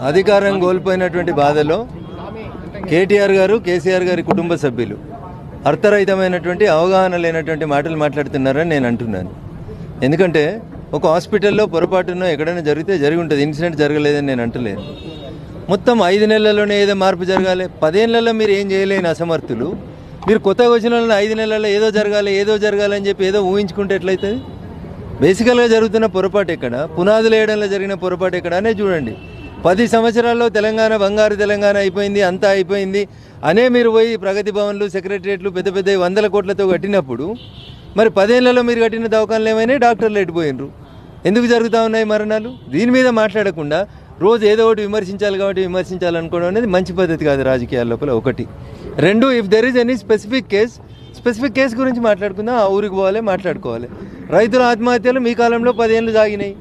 అధికారం కోల్పోయినటువంటి బాధలో కేటీఆర్ గారు, కేసీఆర్ గారి కుటుంబ సభ్యులు అర్థరహితమైనటువంటి అవగాహన లేనటువంటి మాటలు మాట్లాడుతున్నారని నేను అంటున్నాను. ఎందుకంటే ఒక హాస్పిటల్లో పొరపాటునో ఎక్కడైనా జరిగితే జరిగి ఉంటుంది, ఇన్సిడెంట్ జరగలేదని నేను అంటలేను. మొత్తం 5 నెలల్లోనే ఏదో మార్పు జరగాలి. 10 ఏళ్లలో మీరు ఏం చేయలేని అసమర్థులు మీరు కొత్తగా వచ్చిన వాళ్ళని 5 నెలల్లో ఏదో జరగాలని చెప్పి ఏదో ఊహించుకుంటే ఎట్లయితుంది? బేసికల్గా జరుగుతున్న పొరపాటు ఎక్కడ, పునాదులు వేయడంలో జరిగిన పొరపాటు ఎక్కడ అనే చూడండి. 10 సంవత్సరాల్లో తెలంగాణ బంగారు తెలంగాణ అయిపోయింది, అంతా అయిపోయింది అనే మీరు పోయి ప్రగతి భవన్లు, సెక్రటరియట్లు పెద్ద 100 కోట్లతో కట్టినప్పుడు మరి 10 ఏళ్లలో మీరు కట్టిన దవాఖానలు ఏమైనా డాక్టర్లు ఎట్టిపోయినరు? ఎందుకు జరుగుతూ ఉన్నాయి మరణాలు? దీని మీద మాట్లాడకుండా రోజు ఏదో ఒకటి విమర్శించాలి కాబట్టి విమర్శించాలనుకోవడం అనేది మంచి పద్ధతి కాదు రాజకీయాల లోపల. 1. 2, if there is any specific case గురించి మాట్లాడుకుందాం. ఆ ఊరికి పోవాలి, మాట్లాడుకోవాలి. రైతుల ఆత్మహత్యలు మీ కాలంలో 10 ఏళ్ళు సాగినాయి.